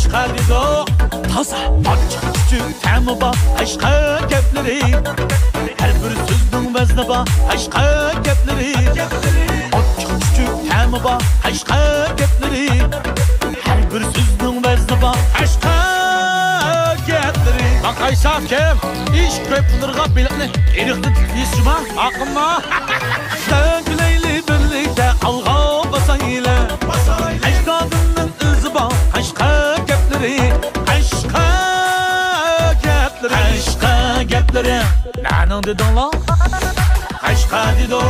aşka dido Taza açık küçük temi var aşka gepleri Her bir sözün vezni var aşka gepleri Açık küçük temi var aşka gepleri Her bir sözün vezni var aşka gepleri Bak Ayşar kim? İş köpünürga biletini erikli yesuma akımma Döngüleyli birlikte alğa basayla Ecdadının izi var aşka gepleri Aşka gepleri Aşka gepleri Nanin dedin la? Aşka dido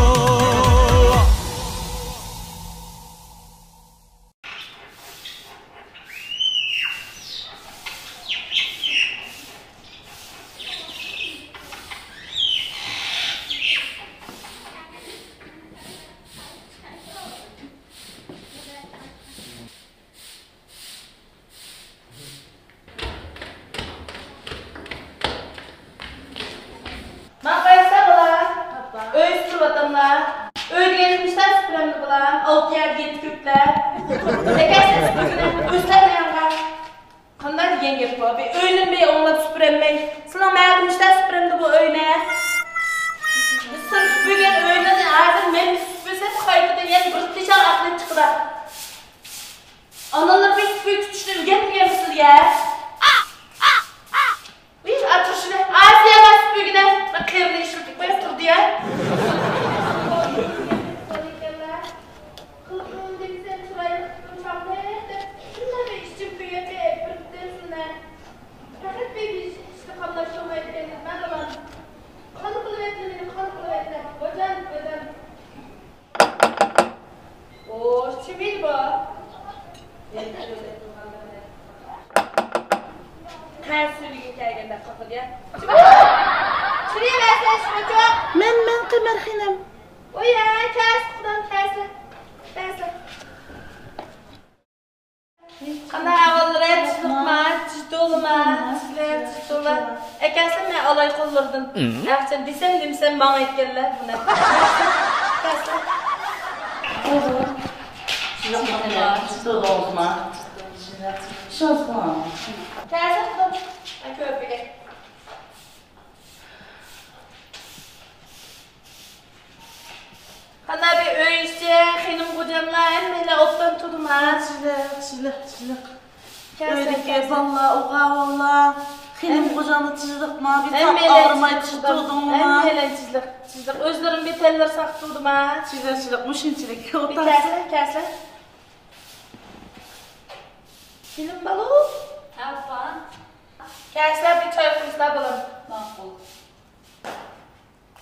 Sen bana etkiler buna. Kana bir öğüşçe, benim kocamla emmele ottan tudum ha. Öyle valla, oğa valla. Benim kocamı çizdik ma, bir tak ağrımay tuturdum ma. Emmele çizdik. Özlerim bir teller saktırdım ha. Çizdik, muşinçilik. Bir kesle. Film balı. Alpan. Kesle bir çay kuyusla balım. Makbul.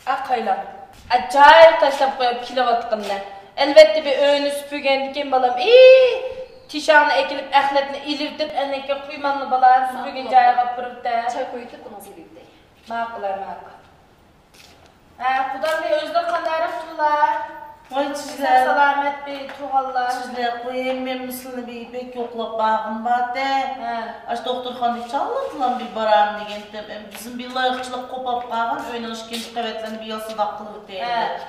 Akaylam. Acayip taşlap koyup kilovatqınla. Elbette bir öğünü süpürgendikin balam. Tişanı ekilip əxletini ilirtip ənəkke kuymanlı balar süpürgen caya kapırıp da. Çay koyup da nasıl ilirdi? Maqlar. Kudan bir özler kandarım tuğlar. Vay çizler. Salamet bir tuğallar. Çizler koyayım ben mislini bir pek yoklap bağım var de. Aç doktorxan deyip çalladılan bir baram degen. Bizim bir layıqçılık kopap bağın öynen işkenci qavetlerini bir yalsa da qılıp deyildi.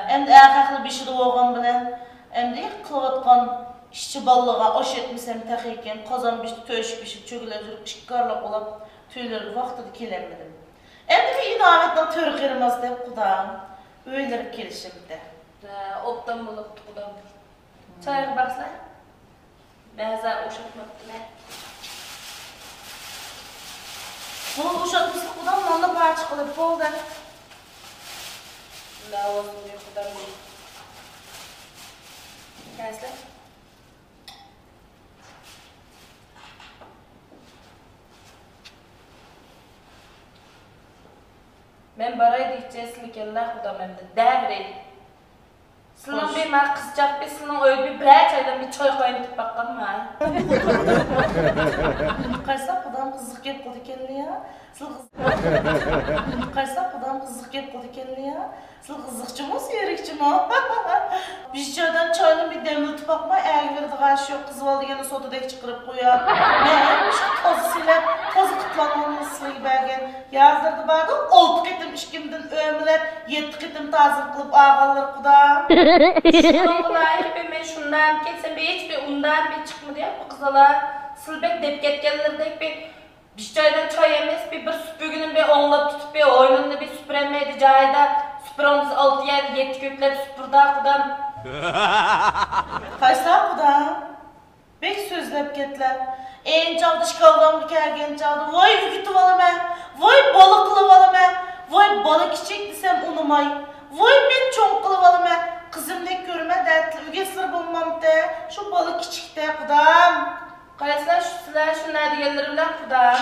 Hem de əxəqli bir şey de oğan bilen. Hem de qılıvatqan işçi ballığa oş etmişsem təxiyken qazan bişti, töşük bişip, çögüler jürüp, işkarlap olap, tüyleri vaxtıdı kelenmedim. Hem de bir inavetten törü kırmaz deyip kudağım. Öyleri kelişimdi. Optan bulup tuğdam. Çayır baksana. Məhza uşatmaqdılar. Bunu uşatmışsın kudağım, onda parça qılıp oldu. La olsun diyor kudağım değil. Gəzlə. Ben baraydı içeceğiz Allah kudam hem de devre. Sılın bir ma kızcak bir sılın öyle bir çaydan bir çay koyup bakalım mı? Kaysa kudağım kızlık gep kodu kendine ya. Kaysa kudağım kızlık gep kodu kendine ya. Sıl kızlıkçı mı, seyrekçi mi? Biz çaydan çayını bir demlitip bakma, eğer verdi karşı yok, kızı valdı gene sotadaki çıkırıp koyar. Ne? Tozusuyla, tozu kıtlanmamışsın gibi ergen. Yazdırdı bardı, oltuk etim işkimden ömüler, yettik etim tazır kılıp ağalır kudağım. Şunun kolayı ben şundan, kesin bir hiçbir undan bir çıkmadı ya bu kızalar. Sılbek dep ketkenlerdek bir çaydan çay emes, bir süpürgünün bir onlap tutup bir oyununda bir süpüremeydi cayda. Süpürümüz 6-7 kökler süpürda kudam. Kayslar kudam? Bek sözlep ketler. En çaldı şıkaldan kergen çaldı. Vay vücutu valame, vay balıklı valame, vay balık içecek desem unumay. Vay men çoğunkulu valame, kızım ne görme dertli, ügesir bulmam de, şu balık içikte kudam. Kayslar şunlar diyenlerimden kudam.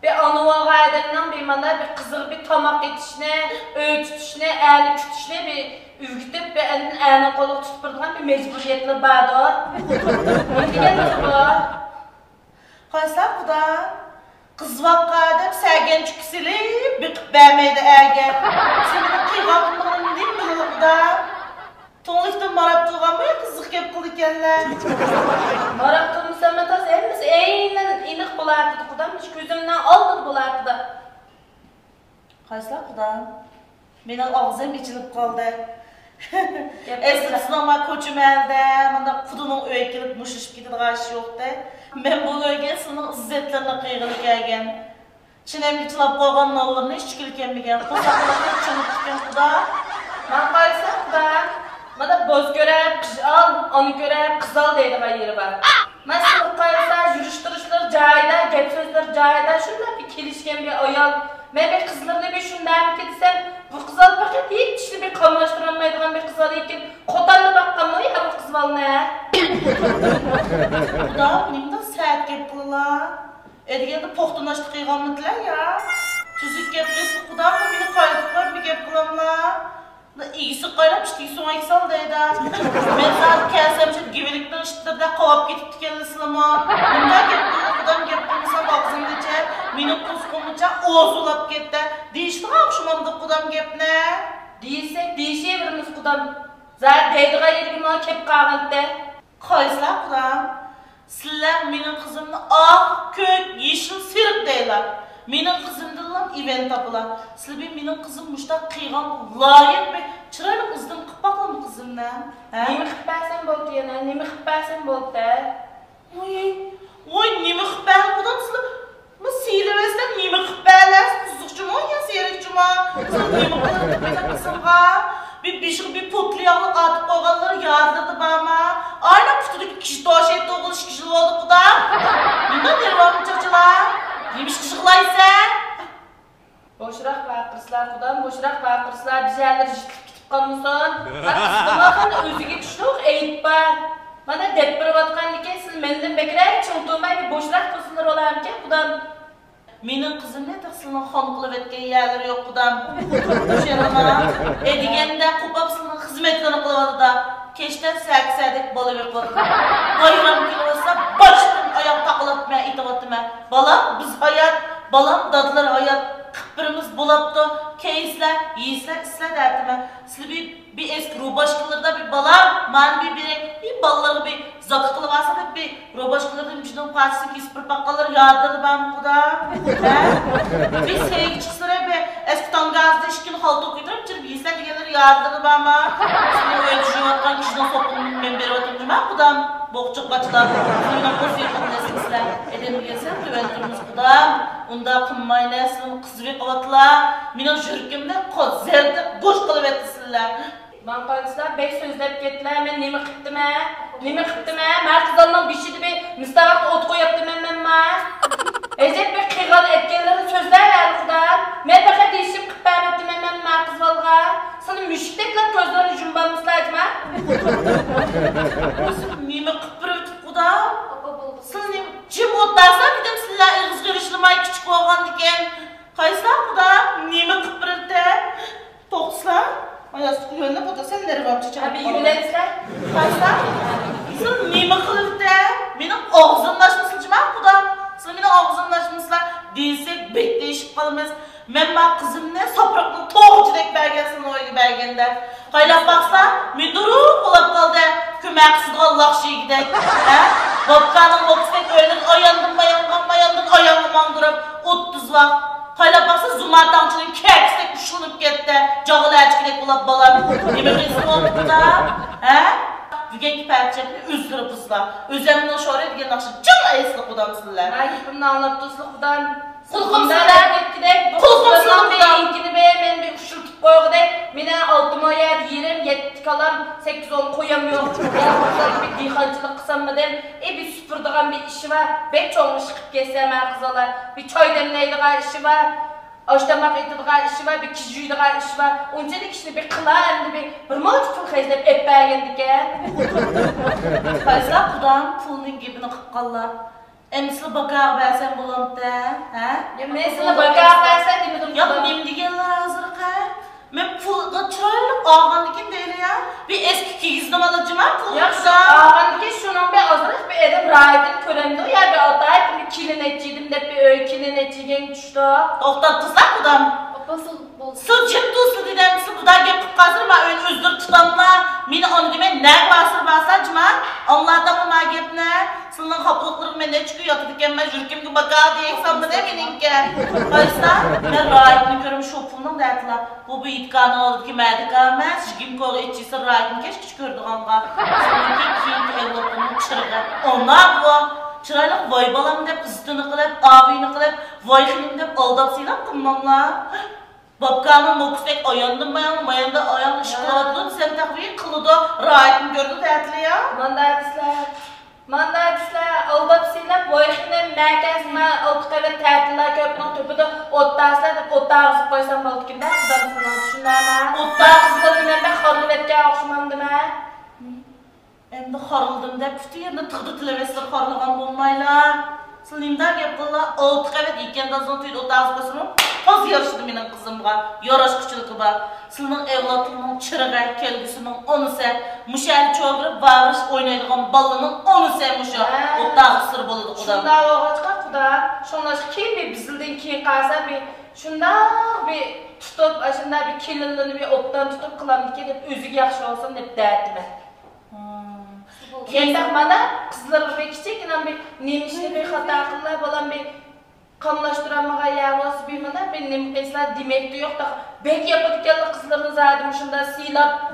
Bir anuva gaydından bir mana bir kızıl bir tamak etişine, öğü tutuşuna, eli kütüşüne bir ürgütüp bir elini kolu tutturduğun bir mecburiyetli bağdır. Ne diyenler bu? Kayslar kudam? Kız vakkadım sergen çüküsülü bir bərmeydi ergen. Senin kıyğabından değil mi kudam? Tonlikten marap tuğan mı kızlık kep kıl ikenler? Maraq qılmısan tas elimiz eynen iniq bulardı kudam, hiç gözümden aldı bulardı da. Kayslar kudam? Benim ağzım içilip kaldı. Eski sınavma koçum elde, bana kudunun öğe kelip muşuşup gidip karşı yoktu. Ben bu öğe sının izzetlerine kıyğılık ergen. Çinem geçilip koyğanın oğullarını hiç çıkılken Kosaklarına çınıp kudam. Ben qaysam kudam. Bana boz görep kız al, onu görep kız al deydi yeri var. Mesela qaysam yürüştürüşler cayda, gep sözler cayda, şunlar bir kelişken bir ayal. Ben bir kızlarına bir şundan bir desem, bu kız al bakın hiç dişli bir kamlaştıramaydıgan bir kız al ekin. Kotanla bakkan mı ya bu kız al ne? Kudam, nimden sert gep kılılar? Edigende poxtunlaştı kıyğanlıklar ya. Tüzük gep kılısı kudam mı beni kaydıklar bir gep kılamlar? İyisi qayrap işte, soğan ikisal deydi. Ben saat kelsem givelikten işittirde qavap getip dikenlisilama. Bundan gep kılmasam ağzım geçer. Benim kuzgumunca oğuzulap gitti. Deyişti qavşımamdı kudam gep ne? Değilsek değişebiliriz kudam. Zaten deydiğe yergin ona kep qağındı. Qayslar kudam? Sizler menin kızımni ak, kök, yeşil sirip deyler. Menin kızımdırlar event tapılar. Sizler menin kızım muşta kıyğan layık ve çıraylı kızdım kıpakla mı kızımdan? Nemi xipərsən boldu yana, nemi xipərsən boldu da. Oy nemi xipər kudam sizler? Ama seylevezden nemi xipərler? Kuzlukçuma ya seyrekçuma? Sizler nemi xipərler kızımga? Bir putlu yağlı atıp koyğanları yardırdı bana. Aynen putudaki kişi doğaş etti oğul işkişili oldu kudam. Bundan beri var mı çocuklar? Yemiş kışıklaysa? Boşrak bakırslar kudam, boşrak bakırslar. Bir şeyler jitlik gitip kalmışsan. Kızıma kan özüge düştük eğit var. Bana depbir vatkan diken siz menden bekler çıldırmay bir boşrak kızılır olarken kudam. Menin kızım ne taksının xonqılıp etken yerleri yok kudam. Şerama, edigende kupapsının hizmetlerini kılıvadı da. Keşten sərk-sərdek balı ver kılıvadı. Bayram günü olsa baştan ayak takılıp ben itavatım ben. Balam biz hayat, balam dadılar hayat. Kıpırımız bulaptı, keyisler, yiyisler, isler derdim ben. Siz bir eski rubaşkılarda bir balam, man bir balları bir zakıklı varsa da bir rubaşkılarda müştüm partisi kis pırpakkaları yağdırdı ben burada. Bir sevgiçiksilere bir eski tangazda işkini halta okuydurum, çırp yiyisler diyenleri yağdırdı ben bana. Şimdi öyle düşünüyorken kişiden sokulun ben beri oturmuşum ben buradan. Bokçuk kaçıdan, suyuna koz yakınlasınızlar. Edem gelsem tüventurumuz kudam. Onda kımmaylasın, kızı ve kavatla. Minin jürkümde koz zerde boş kalıp ettisinler. Ben kardeşler bek sözlep gettiler, ben nemi kıptım he? Nemi kıptım he? Merkezandan bir şeydi bir müstahak otko yaptım ben Ecep bir kıyğan etkenleri sözler verdi kudam. Ben pek değişim kıpar ettim ben merkez valga. Sana müşktekle gözlerini cümbanmışlar etme. Nemi kıpır ötüp kudam? Siz nemi cim otlarsa dedim sizler ığız görüşlümay küçük olgan diken. Kayslar kudam? Nemi kıpır ötüp? Tokslar? Ayastık yönüne bu da sen nereye çiçeğim? Abi yülenisler. Kayslar? Siz nemi kılıp de? Benim ağzımlaşmışsın kudam. Siz benim ağzımlaşmışlar. Değilsek bekleyişip kalmaz. Ben kızım ne sapraklı toğ çilek belgesini oydu belgende. Kaylap baksa, müdürü olap kaldı. Kömeksiz Allah şey gidek. Vodkanın oksek öyle ayandım ayağımı mandırıp 30 vak. Kaylap baksa zumartançının keksek kuşlanıp gitti. Cağıl erçikilek olap balam. Yemek resim oldu da. Bugünkü parçamda özdürüpsizlar. Özümden şöyle diyen akşam cana esli kudamsızlar. Ay bunu anlattığınızı kudan. Kulkumsuzlar. Kulkumsuzlar. İnkini beğenmeyin bir uçurtup koyuyor de. Mine altıma yer yerim yetti kalan 8-10 koyamıyor. Bir dihancılık kısam mı dem. Bir süpürdüğün bir işi var. Bek çoğunu çıkıp geçsem kızalar. Bir çay demleydiğin işi var. Aştamak ettiğin işi var. Bir kişiydiğin işi var. Oncalık işini bir kılar bir mağaç pul kayızlayıp epey geldik ya. Kaysa kudam pulunun gibini kıpkallar. Emsili bakar versen bulanıp da, ha? Ya mesela bakar versen demedim. Ya benim diyenler hazır ka? Ben pulga çıraylık ağandikin değil ya. Bir eski kiyizdim alacağım pulga. Ya şu ağandaki şunun bir azırız bir edim rahatın körendi ya bir atayıp bir kilin etçiydim de bir öykinin etçigen düştü. Oktattızlar kudam. Basıl bol. Sılcık tuzlu dedem misin bu da gelip kazırma ön özür tutamla. Mini onu deme ne basır basacıma. Onlardan ona gelip ne? Sılın haplıklarım ben ne çıkıyor yatıdıkken ben jürküm gibi bakar diye sandı ne beninki. Kaysa ben rahitini görüm şu pulundan dertler. Bu itkanı olur ki merdik almaz. Jürküm kolu etçiyse rahitini keşke gördük anka. Sılınki kiyinki evlatlarının çırığı. Onlar bu. Çıraylık vay balam dep ıstını kılıp, avini kılıp, vay xilim dep aldap silap kılmamla. Babkanın mokusek ayandım bayan, mayanda ayan ışıklavadın, sen takviye kılıdı, rahitini gördü dertli ya. Mandadisler, aldap silap, boyakinin merkezine altıkları tertiler köpünün tüpüdü otdarslar dep otdarsıp koysam balıkinde kudamsından düşündüğüm otdarsızlar inen ben harlı etken akşamam deme. Endi harıldım dep, bütün yerine tıqdı tilevesler harılgan bulmayla. Sılımdan yapıla, altık evet ikenden sonra tüydü otdarsıp koysam, az yarışdı benim kızımga, yaraş küçülükü var. Sılının evlatının çırığı, kelgüsünün onu sen, müşahil çoğurub, bağırış oynaydıgan balının onu sen müşahil, otdağı sır boludu kudam. Şunda oğa çıkar kuda, şunda kim bir bizilden kim kalsa bir, şunda bir tutup, aşında bir kililini bir ottan tutup kılamdı ki dep özü yaxşı olsun dep derdi ben. Yendak bana kızlar bir küçük inan bir nemişli bir hata kıllar balan bir kanlaştıramağa yağlısı bir mana bir nemkesler demekti yok da bek yapadıklarla kızların zadım şunda silap.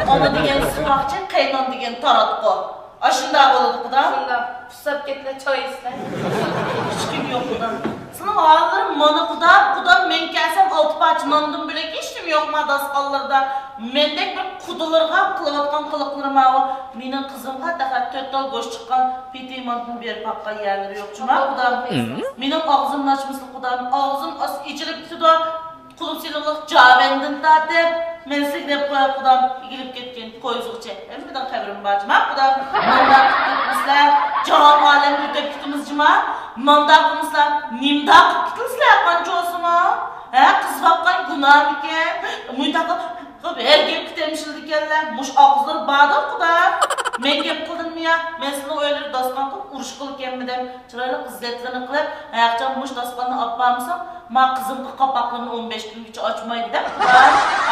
Onu diyen sıvakçı, kaynan diyen taratko. Aşında boludu kudam. Şunda fırsat getle çay isle. Hiç kim yok kudam. Sınıf ağırlarım manı kudam men kelsem altı parça nandım bile geçtim yok madas kallarda. Mendek bir kudularga kılavatkan kılıklarım ağı. Menin kızımga daha 4 dal goş çıkan piti mantını bir pakka yerleri yok cuma kudam. Menin ağzımın açmışlı kudam. Ağzım as içilip tutu kulum siloluk javendin da dep. Men signep koyup kudam gilip ketken koyuzlukça. Hem birden kabrim var cuma kudam. Mandak tutmuşlar, cahan alem ötep tutmuşcuma. Mandakımızlar, nimdak tutmuşlar yapan çoğusuna. Kız bakkan günah miken. Muydakı her gep kitemişil dikenler. Muş ağızları bağdan kudam. Men gep kıldın mı ya? Men sana öyle daskan kılıp uruş kılıp gelmeden çıraylık izzetlerini kılıp ayakcan muş daskanını atmamısam ma kızımkı kapaklarını 15 gün geçe açmaydı da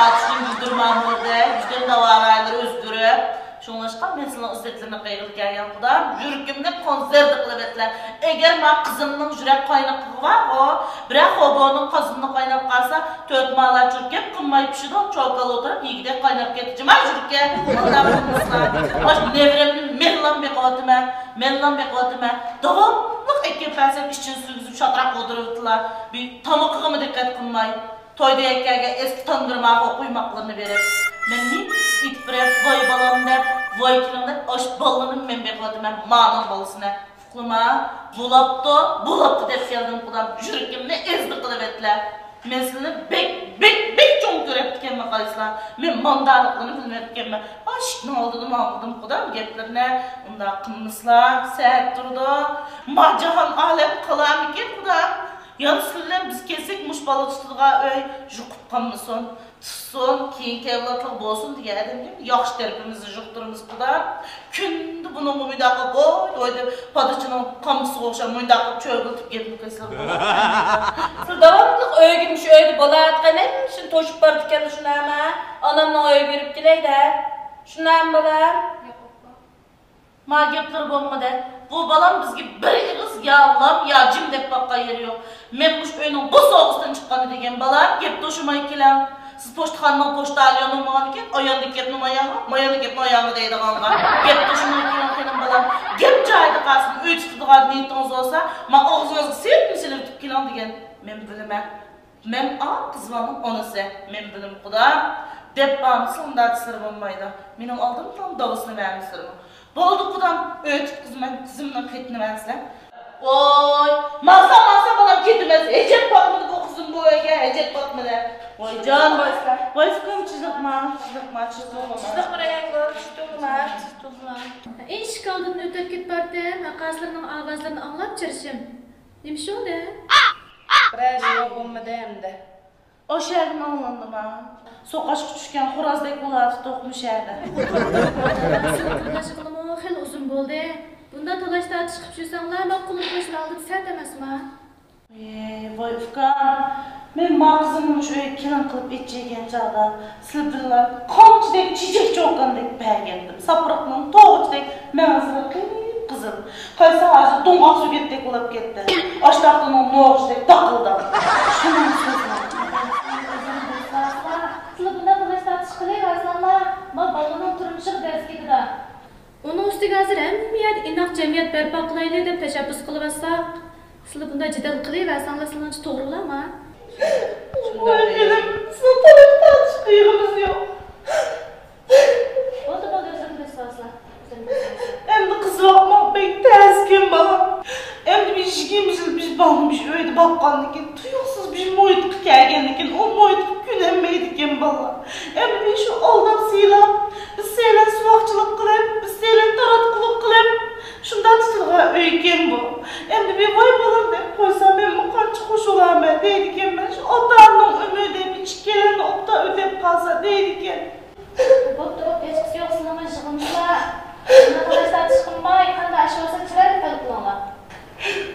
atışın güldürmem orada, güzel davarayları özgürüp şunlaşkan men sana izzetlerini kıyılıp gelgen kudam jürkümde konserdi kılıp etler. Eğer ma kızımның jürek kaynaklığı var o, bırak hobo'nun kazını kaynap kalsa 4 mağlar jürkep kınmayıp şudu çolkalı oturup yigide kaynap geteceğim ha jürke. Ondan bulmuşlar. Baş nevremin menlan beklatıma, davamlık ekip versem işçin süzüp şatrak otururdular. Bir tamıkıgımı dikkat kılmay. Toyda ekkerge eski tanıdırmağa kuymaklarını verip. Men ne it birep, vay balam dep, vay kilom dep, aş ballanım men beklatıma, mağının balısına. Fukluma, bulaptı dep geldim kudam, jürkimle ezdi kılıp etler. Men seni bek çoğun göreptiken mi kalislar. Men mandalıklığını bilmeptiken mi. Aşk ne aldım kudam geplerine. Onda kımıslar, sert durdu. Macahan alem kalam iken kudam. Yan sürülen biz kesik muş balı tutulga öy. Jukup kamısın, tutsun, kiyinki evlatlık bolsun diye edem değil mi? Yaxşı terpimizi jukturumuz kudam. Kündü bunun bu müydakı boy, doydu padıçının kamısı oluşan müydakı çögültüp gelip kısılır. Siz davamlılık öyle gitmiş öyle bala atkan hem şimdi toşup bardıkken şuna ama anamla öyle girip giley de şuna mı bala? Ma gepleri bolmadı. Bu balam bizge bir kız yağlam ya cim dep bakka yeri yok. Men muş öyünün bu soğustan çıkanı degen balam gep doşumay kelem. Siz poştaxanadan poşta alıyorsun manken, ayağını kettin ayağını deydi kanka. Gep düşümünü kelim balam. Gep caydı kalsın, öyle tutuğa niyetiniz olsa, ma ağzınızı silip kelim degen. Men bilmem. Men kızmanın onası. Men bilim kuda. Dep bağımsın da sır olmaydı. Benim aldığım tam davasını vermişsirmi. Boldu kudam, öyle kızımla ketini versin. Oy, masa balam ketmez. Ecep bakmadı bu kızım bu ege, ecep bakmadı. Oy can, boyskım çizikma. İş kaldığını ötüp gitmekte, makaslarının avazlarını anlap çırışım. Demiş o ne? Biraz yok olmadı hem de. O şehrin anlandım ha. Sokaç küçükken horazdaki olatı dokmuş yerde. Sınıfın o hel uzun boldu. Bunda talaşta çıkıp şuysanlar, ben kulun başını aldık sen demezsin ha. Vay Fıkan, men mağazımın şöyle kiran kılıp içeceğin çağda sılbırlar, kamçıdaki çiçek çoğukandaki pergendim. Sapırıkların toğuçdaki mağazına kızıl. Kaysa ağzı donqaq sögetdek olap ketdi. Aştaqlının noğuçdek takıldı. Şunun sözüne. Sınıfında talaşta çıkılayı varsanlar, ben balonun turmuşuq ders gidi da. Onun üstüge hazır emniyet, inak cemiyet berpa kılaylı dep teşebbüs kılıversak. Sınıfında cidden kılayıversanlar sınıfı doğrulama. Vay benim, sınıfta çıkıyoruz yok. Oldu bol özür dileriz fazla. Endi kız bakmak pek tersken bana. Endi bir işgiymişiz, biz bakmış öyle bakkanlıken, tuyuksuz bir moyutluk gelgenliken, o moyutluk gülenmeydiken bana. Endi bir şu aldam siylap, biz seyle suvakçılık kılıp, biz seyle taratkuluk kılıp, şundan tutulga öyken bu. Endi bir vay balam deyip koysam ben bu kançı hoş olam ben deydiken ben, şu otanın ömüde bir çikelerini opta ödep kalsa deydiken. Bottu, geçkisi yok sınama jığımızla. Bunda talaşta çıkınma, yıkanda aşı olsa çırar kalıp kulağına.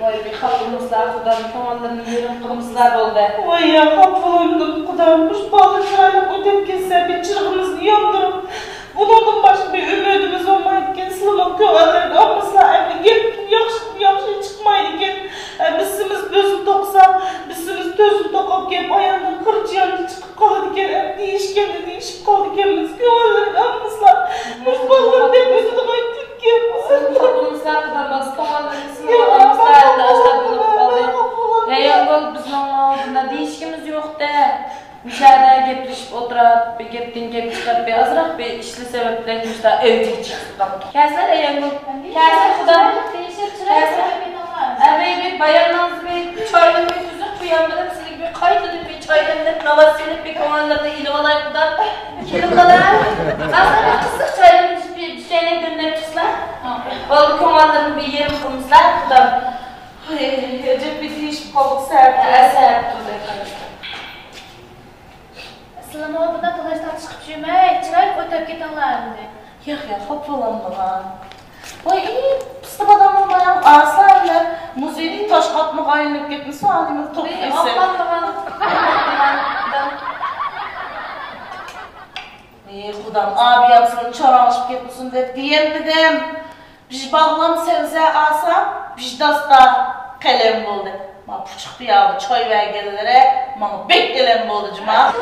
Vay bir kapımızlar, kudanın tomanlarının yerin kırmızılar oldu. Vay ya kapılandım kudam, kuş balıklarla ödep kesse bir çırgımızı yandırıp, bunun başka bir ümidimiz olmayken, sılımın köğelerini almasla evi gelip yaxşı çıkmaydıken, bizimiz gözüm doksa, bizimiz gözüm dokap gelip ayağından kırıç yanı çıkıp kalıdiken, değişip kalıdiken biz köğelerini almasla, kuş balıklarla ödep aytıp gelip, Kapımızlar kudan bas tomanlarının sınırı almışlar da aşağı bulup kaldı. Reyongol bizden aldığında değişkimiz yok da. Müşahede geplişip oturup, bir geptin gep çıkarıp bir azırak bir işli sebeplermişler evcik çıktı. Kesler Reyongol, kesler kudan. Değişir çırar kalıp kulağına. Emeği bir bayanlarınızı bir çayla bir tuzuk uyanmadım. Silik bir kaydıdı bir çaydan net navas silip bir komanlarda ilivalar kudan. Kilimdalar. Aslında kısık çayla bir şeyine dönüp çıklar. Balık komanların bir yerim kımızlar kudan. Ecep bir değişip kalıp serpti. Serpti efendim. Sılama o bunda talaşta çıkıp şüymey, çırar ötüp gitanlar dedi. Ya kapılandım ha. Vay iyi, pıstık adam olmayan arslanlar, muzeylik taş katmak ayınlık gitmiş, halimiz top esi. Kudam, abi yapsın, çoranışıp gitmişsin de diyen dedim. Bir bağlam sevse alsam, bir dasta kalem buldu. Ma puçuk bir yağlı çay vergelilere, bana beklenen buldu cuma.